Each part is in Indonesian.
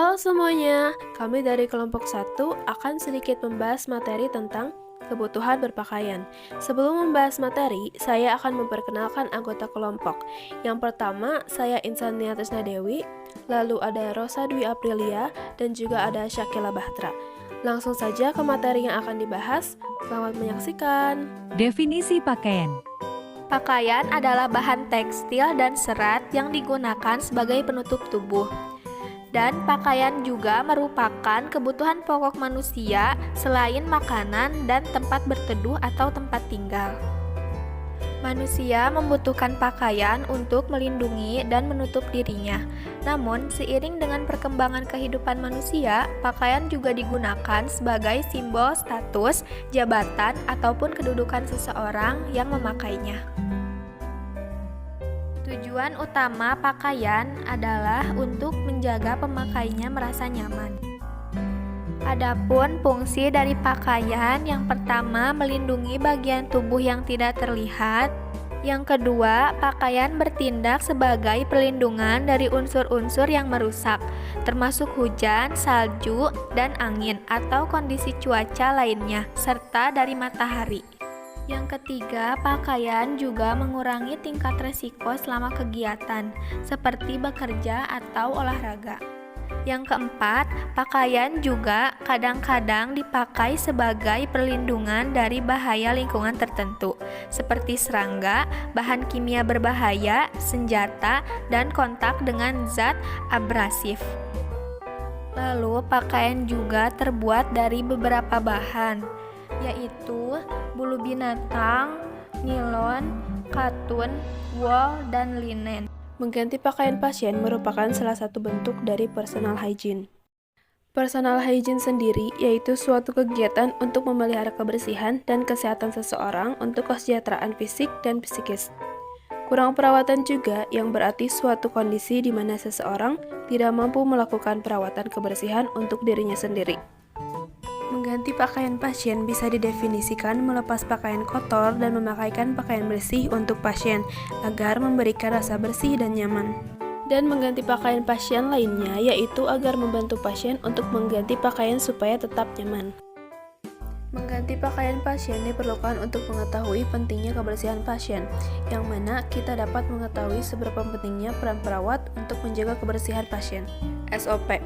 Halo semuanya, kami dari kelompok 1 akan sedikit membahas materi tentang kebutuhan berpakaian. Sebelum membahas materi, saya akan memperkenalkan anggota kelompok. Yang pertama, saya Insania Trisna Dewi, lalu ada Rosa Dwi Aprilia, dan juga ada Syakila Bahtra. Langsung saja ke materi yang akan dibahas. Selamat menyaksikan. Definisi pakaian. Pakaian adalah bahan tekstil dan serat yang digunakan sebagai penutup tubuh. Dan pakaian juga merupakan kebutuhan pokok manusia selain makanan dan tempat berteduh atau tempat tinggal. Manusia membutuhkan pakaian untuk melindungi dan menutup dirinya. Namun, seiring dengan perkembangan kehidupan manusia, pakaian juga digunakan sebagai simbol status, jabatan, ataupun kedudukan seseorang yang memakainya. Tujuan utama pakaian adalah untuk menjaga pemakainya merasa nyaman. Adapun fungsi dari pakaian, yang pertama melindungi bagian tubuh yang tidak terlihat. Yang kedua, pakaian bertindak sebagai perlindungan dari unsur-unsur yang merusak, termasuk hujan, salju, dan angin atau kondisi cuaca lainnya, serta dari matahari. Yang ketiga, pakaian juga mengurangi tingkat resiko selama kegiatan, seperti bekerja atau olahraga. Yang keempat, pakaian juga kadang-kadang dipakai sebagai perlindungan dari bahaya lingkungan tertentu, seperti serangga, bahan kimia berbahaya, senjata, dan kontak dengan zat abrasif. Lalu, pakaian juga terbuat dari beberapa bahan, yaitu bulu binatang, nilon, katun, wool, dan linen. Mengganti pakaian pasien merupakan salah satu bentuk dari personal hygiene. Personal hygiene sendiri yaitu suatu kegiatan untuk memelihara kebersihan dan kesehatan seseorang untuk kesejahteraan fisik dan psikis. Kurang perawatan juga yang berarti suatu kondisi di mana seseorang tidak mampu melakukan perawatan kebersihan untuk dirinya sendiri. Mengganti pakaian pasien bisa didefinisikan melepas pakaian kotor dan memakaikan pakaian bersih untuk pasien agar memberikan rasa bersih dan nyaman. Dan mengganti pakaian pasien lainnya yaitu agar membantu pasien untuk mengganti pakaian supaya tetap nyaman. Mengganti pakaian pasien diperlukan untuk mengetahui pentingnya kebersihan pasien, yang mana kita dapat mengetahui seberapa pentingnya peran perawat untuk menjaga kebersihan pasien. SOP.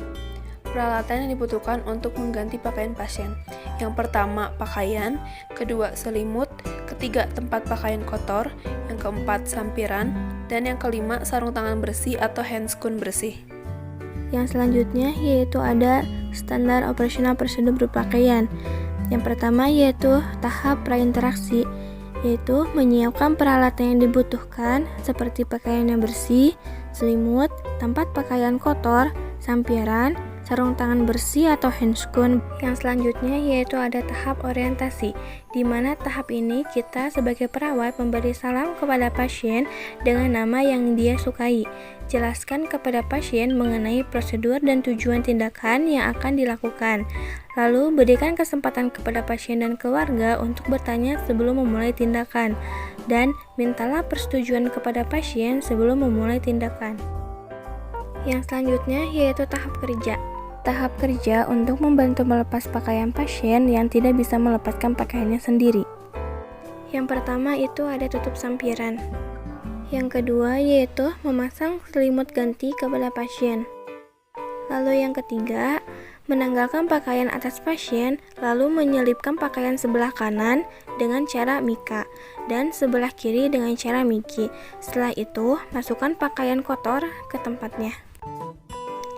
Peralatan yang dibutuhkan untuk mengganti pakaian pasien. Yang pertama, pakaian. Kedua, selimut. Ketiga, tempat pakaian kotor. Yang keempat, sampiran. Dan yang kelima, sarung tangan bersih atau handscoon bersih. Yang selanjutnya yaitu ada standar operasional prosedur berpakaian. Yang pertama yaitu tahap prainteraksi, yaitu menyiapkan peralatan yang dibutuhkan seperti pakaian yang bersih, selimut, tempat pakaian kotor, sampiran, sarung tangan bersih atau handscoon. Yang selanjutnya yaitu ada tahap orientasi, di mana tahap ini kita sebagai perawat memberi salam kepada pasien dengan nama yang dia sukai. Jelaskan kepada pasien mengenai prosedur dan tujuan tindakan yang akan dilakukan. Lalu berikan kesempatan kepada pasien dan keluarga untuk bertanya sebelum memulai tindakan. Dan mintalah persetujuan kepada pasien sebelum memulai tindakan. Yang selanjutnya yaitu tahap kerja. Tahap kerja untuk membantu melepas pakaian pasien yang tidak bisa melepaskan pakaiannya sendiri. Yang pertama itu ada tutup sampiran. Yang kedua yaitu memasang selimut ganti kepada pasien. Lalu yang ketiga, menanggalkan pakaian atas pasien, lalu menyelipkan pakaian sebelah kanan dengan cara mika dan sebelah kiri dengan cara miki. Setelah itu, masukkan pakaian kotor ke tempatnya.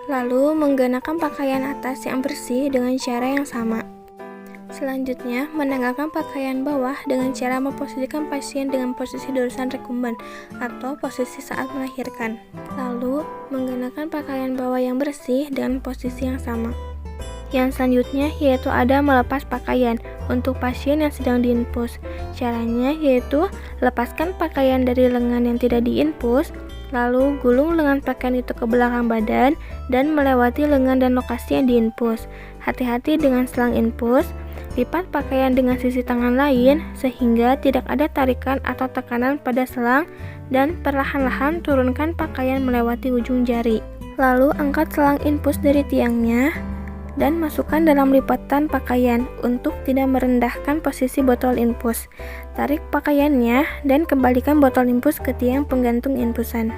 Lalu menggunakan pakaian atas yang bersih dengan cara yang sama. Selanjutnya, menanggalkan pakaian bawah dengan cara memposisikan pasien dengan posisi dorsal recumbent atau posisi saat melahirkan. Lalu, menggunakan pakaian bawah yang bersih dengan posisi yang sama. Yang selanjutnya yaitu ada melepas pakaian untuk pasien yang sedang diinfus. Caranya yaitu lepaskan pakaian dari lengan yang tidak diinfus, lalu gulung lengan pakaian itu ke belakang badan dan melewati lengan dan lokasi yang diinfus. Hati-hati dengan selang infus. Lipat pakaian dengan sisi tangan lain sehingga tidak ada tarikan atau tekanan pada selang dan perlahan-lahan turunkan pakaian melewati ujung jari. Lalu angkat selang infus dari tiangnya dan masukkan dalam lipatan pakaian untuk tidak merendahkan posisi botol infus. Tarik pakaiannya dan kembalikan botol infus ke tiang penggantung infusan.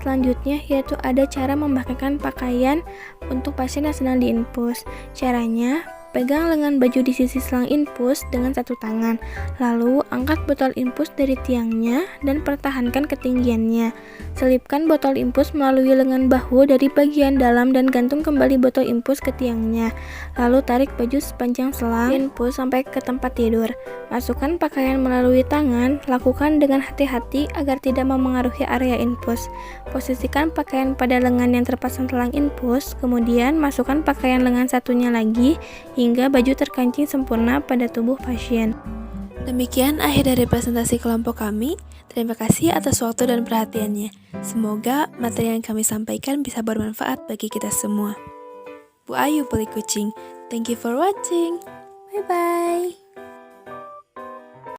Selanjutnya yaitu ada cara memakaikan pakaian untuk pasien yang sedang diinfus. Caranya, pegang lengan baju di sisi selang infus dengan satu tangan, lalu angkat botol infus dari tiangnya dan pertahankan ketinggiannya. Selipkan botol infus melalui lengan bahu dari bagian dalam dan gantung kembali botol infus ke tiangnya. Lalu tarik baju sepanjang selang infus sampai ke tempat tidur. Masukkan pakaian melalui tangan, lakukan dengan hati-hati agar tidak memengaruhi area infus. Posisikan pakaian pada lengan yang terpasang selang infus, kemudian masukkan pakaian lengan satunya lagi hingga baju terkancing sempurna pada tubuh pasien. Demikian akhir dari presentasi kelompok kami. Terima kasih atas waktu dan perhatiannya. Semoga materi yang kami sampaikan bisa bermanfaat bagi kita semua. Bu Ayu Peli Kucing, thank you for watching. Bye-bye.